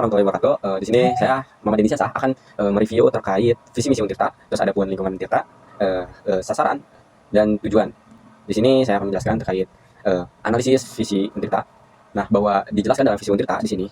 warahmatullahi wabarakatuh. Di sini saya Muhammad Dendi Syah akan mereview terkait visi misi Untirta, terus ada pun lingkungan Untirta, sasaran dan tujuan. Di sini saya akan menjelaskan terkait analisis visi Untirta. Nah, bahwa dijelaskan dalam visi Untirta di sini,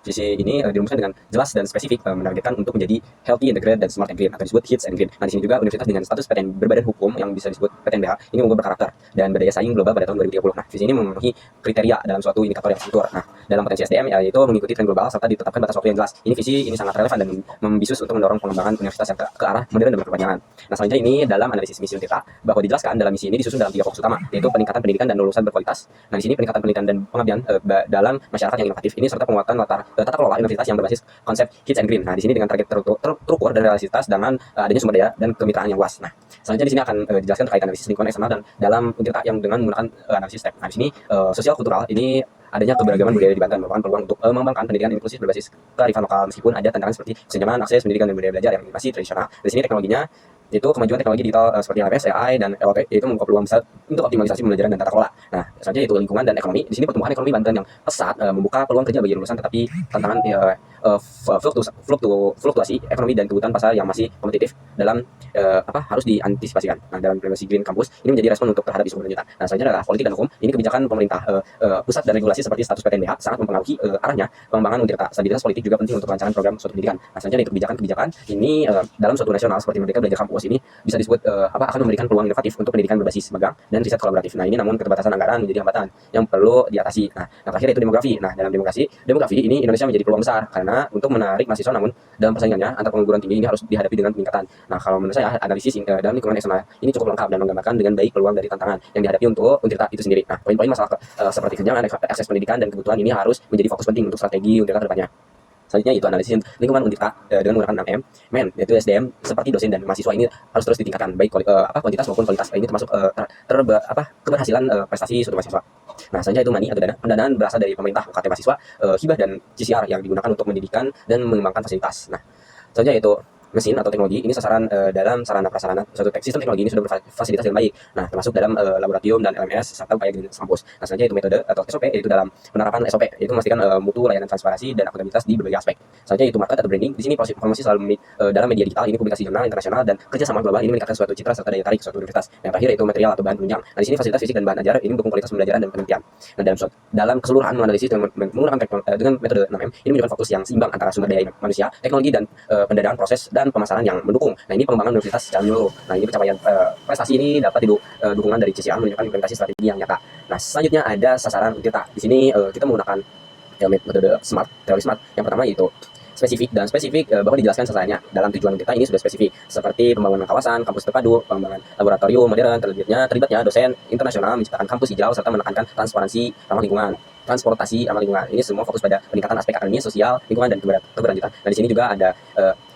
visi ini dirumuskan dengan jelas dan spesifik, menargetkan untuk menjadi healthy, integrated, dan smart and green, atau disebut HITS and green. Nah, di sini juga universitas dengan status PTN berbadan hukum yang bisa disebut PTNBH ini unggul berkarakter dan berdaya saing global pada tahun 2030. Nah, visi ini memenuhi kriteria dalam suatu indikator yang struktur. Nah, dalam potensi SDM yaitu mengikuti tren global serta ditetapkan batas waktu yang jelas. Ini visi ini sangat relevan dan membisus untuk mendorong pengembangan universitas yang ke arah modern dan berkepanjangan. Nah, selanjutnya ini dalam analisis misi Untirta bahwa dijelaskan dalam misi ini disusun dalam 3 fokus utama, yaitu peningkatan pendidikan dan lulusan berkualitas. Nah, di sini peningkatan penelitian dan pengabdian dalam masyarakat yang inovatif ini serta penguatan tata kelola universitas yang berbasis konsep HITS and green. Nah, di sini dengan target terukur dan realitas dengan adanya sumber daya dan kemitraan yang luas. Nah, selanjutnya di sini akan dijelaskan terkait analisis lingkungan eksternal dan dalam Untirta yang dengan menggunakan analisis STEP. Nah, di sini sosial kultural ini adanya keberagaman budaya di Banten merupakan peluang untuk mengembangkan pendidikan inklusif berbasis kearifan lokal meskipun ada tantangan seperti kesenjangan akses pendidikan dan budaya belajar yang masih tradisional. Di sini teknologinya itu kemajuan teknologi digital seperti LMS, AI, dan LOT itu membuka peluang besar untuk optimalisasi pembelajaran dan tata kelola. Nah, selanjutnya itu lingkungan dan ekonomi. Di sini pertumbuhan ekonomi Banten yang pesat membuka peluang kerja bagi lulusan, tetapi tantangan fluktuasi ekonomi dan kebutuhan pasar yang masih kompetitif dalam harus diantisipasikan. Nah, dalam implementasi Green Campus ini menjadi respon untuk terhadap isu berkelanjutan. Nah, selanjutnya adalah politik dan hukum. Ini kebijakan pemerintah pusat dan regulasi seperti status PTNBH sangat mempengaruhi arahnya pengembangan Untirta. Stabilitas politik juga penting untuk kelancaran program suatu pendidikan. Nah, selanjutnya itu kebijakan ini dalam suatu nasional seperti Merdeka Belajar Kampus ini bisa disebut akan memberikan peluang inovatif untuk pendidikan berbasis magang dan riset kolaboratif. Nah, ini namun keterbatasan anggaran menjadi hambatan yang perlu diatasi. Nah, terakhir itu demografi. Nah, dalam demografi ini Indonesia menjadi peluang besar karena untuk menarik mahasiswa, namun dalam persaingannya antar pengguruan tinggi ini harus dihadapi dengan peningkatan. Nah, kalau menurut saya analisis dalam lingkungan eksternal ini cukup lengkap dan menggambarkan dengan baik peluang dari tantangan yang dihadapi untuk Untirta itu sendiri. Nah, poin-poin masalah seperti kesenjangan akses pendidikan dan kebutuhan ini harus menjadi fokus penting untuk strategi Untirta ke depannya. Selanjutnya itu analisis lingkungan Untirta dengan menggunakan 6M, yaitu SDM seperti dosen dan mahasiswa ini harus terus ditingkatkan baik kuantitas maupun kualitas. Ini termasuk keberhasilan prestasi suatu mahasiswa. Nah, selanjutnya itu money atau dana. Pendanaan berasal dari pemerintah, UKT mahasiswa, hibah dan CCR yang digunakan untuk mendidikan dan mengembangkan fasilitas. Nah, selanjutnya itu mesin atau teknologi ini sasaran dalam sarana prasarana suatu sistem teknologi ini sudah berfasilitas dengan baik. Nah, termasuk dalam laboratorium dan LMS serta upaya Green Campus. Nah, selanjutnya itu metode atau SOP, yaitu dalam penerapan SOP itu memastikan mutu, layanan, transparansi dan akuntabilitas di berbagai aspek. Selanjutnya itu market atau branding. Di sini promosi selalu dalam media digital ini publikasi jurnal internasional dan kerjasama global ini meningkatkan suatu citra serta daya tarik suatu universitas. Yang terakhir itu material atau bahan penunjang. Nah, di sini fasilitas fisik dan bahan ajar ini mendukung kualitas pembelajaran dan penelitian. Nah, dalam keseluruhan menganalisis dengan menggunakan dengan metode 6M ini menunjukkan fokus yang seimbang antara sumber daya manusia, teknologi dan pendanaan proses dan pemasaran yang mendukung. Nah, ini pengembangan universitas secara menyeluruh. Nah, ini pencapaian prestasi ini dapat dukungan dari CCR menunjukkan implementasi strategi yang nyata. Nah, selanjutnya ada sasaran Untirta. Di sini kita menggunakan metode teori SMART. Yang pertama yaitu spesifik bahwa dijelaskan sasarannya dalam tujuan Untirta ini sudah spesifik seperti pembangunan kawasan, kampus terpadu, pengembangan laboratorium modern, terlibatnya dosen internasional, menciptakan kampus hijau serta menekankan transparansi ramah lingkungan, transportasi ramah lingkungan. Ini semua fokus pada peningkatan aspek akademis, sosial, lingkungan dan keberlanjutan. Nah, di sini juga ada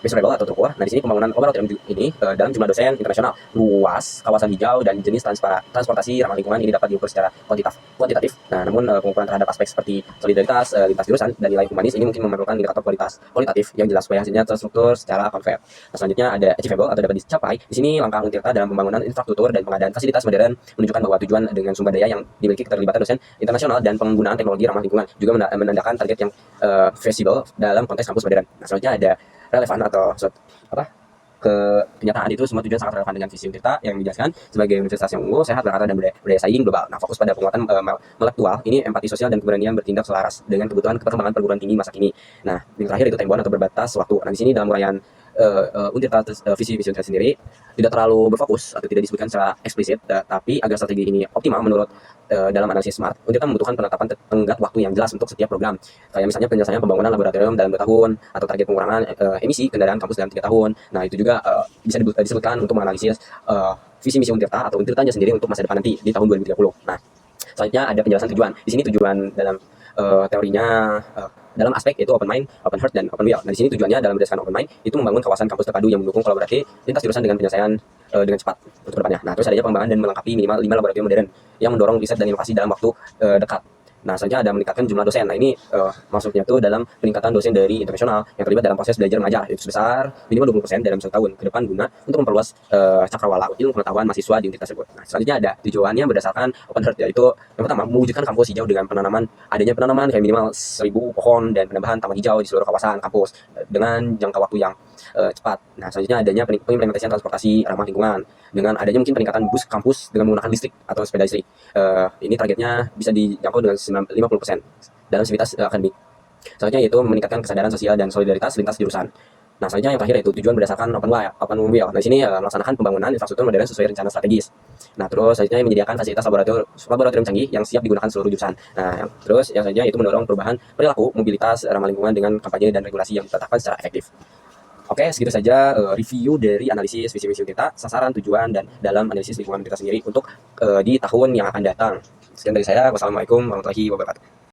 measurable atau terukur. Nah, di sini pembangunan laboratorium ini dalam jumlah dosen internasional, luas, kawasan hijau dan jenis transportasi ramah lingkungan ini dapat diukur secara kuantitatif. Nah, namun pengukuran terhadap aspek seperti solidaritas, lintas jurusan dan nilai humanis ini mungkin memerlukan indikator kualitatif yang jelas supaya hasilnya terstruktur secara konkret. Nah, selanjutnya ada achievable atau dapat dicapai. Di sini langkah Untirta dalam pembangunan infrastruktur dan pengadaan fasilitas modern menunjukkan bahwa tujuan dengan sumber daya yang dimiliki keterlibatan dosen internasional dan penggunaan teknologi ramah lingkungan juga menandakan target yang feasible dalam konteks kampus modern. Nah, selanjutnya ada relevan atau kenyataan itu semua tujuan sangat relevan dengan visi Untirta yang dijelaskan sebagai universitas yang unggul, sehat, berkarakter dan berdaya saing global. Nah, fokus pada penguatan melektual ini empati sosial dan keberanian bertindak selaras dengan kebutuhan perkembangan perguruan tinggi masa kini. Nah, yang terakhir itu tembakan atau berbatas waktu. Nah, di sini dalam uraian Untirta visi Untirta sendiri tidak terlalu berfokus atau tidak disebutkan secara eksplisit, tapi agar strategi ini optimal menurut dalam analisis SMART, Untirta membutuhkan penetapan tenggat waktu yang jelas untuk setiap program. Kayak misalnya penyelesaian pembangunan laboratorium dalam 2 tahun atau target pengurangan emisi kendaraan kampus dalam 3 tahun. Nah, itu juga bisa disebutkan untuk menganalisis visi misi Untirta atau Untirtanya sendiri untuk masa depan nanti di tahun 2030. Nah, selanjutnya ada penjelasan tujuan. Di sini tujuan dalam teorinya dalam aspek itu open mind, open heart, dan open will. Nah, di sini tujuannya dalam berdasarkan open mind itu membangun kawasan kampus terpadu yang mendukung kolaborasi lintas jurusan dengan penyelesaian dengan cepat untuk depannya. Nah, terus adanya pengembangan dan melengkapi minimal 5 laboratorium modern yang mendorong riset dan inovasi dalam waktu dekat. Nah, selanjutnya ada meningkatkan jumlah dosen. Nah, ini maksudnya tuh dalam peningkatan dosen dari internasional yang terlibat dalam proses belajar mengajar itu sebesar minimal 20% dalam 1 tahun ke depan guna untuk memperluas cakrawala ilmu pengetahuan mahasiswa di unit tersebut. Nah, selanjutnya ada tujuannya berdasarkan Open Earth, yaitu yang pertama mewujudkan kampus hijau dengan adanya penanaman kayak minimal 1.000 pohon dan penambahan taman hijau di seluruh kawasan kampus dengan jangka waktu yang cepat. Nah, selanjutnya adanya pengimplementasian transportasi ramah lingkungan dengan adanya mungkin peningkatan bus kampus dengan menggunakan listrik atau sepeda listrik. Ini targetnya bisa dijangkau dengan 50% dalam sivitas akademik. Selanjutnya yaitu meningkatkan kesadaran sosial dan solidaritas lintas jurusan. Nah, selanjutnya yang terakhir yaitu tujuan berdasarkan open wheel. Nah, di sini melaksanakan pembangunan infrastruktur modern sesuai rencana strategis. Nah, terus selanjutnya menyediakan fasilitas laboratorium canggih yang siap digunakan seluruh jurusan. Nah, terus yang selanjutnya itu mendorong perubahan perilaku mobilitas ramah lingkungan dengan kampanye dan regulasi yang ditetapkan secara efektif. Oke, segitu saja review dari analisis visi-misi kita, sasaran, tujuan, dan dalam analisis lingkungan kita sendiri untuk di tahun yang akan datang. Sekian dari saya. Wassalamualaikum warahmatullahi wabarakatuh.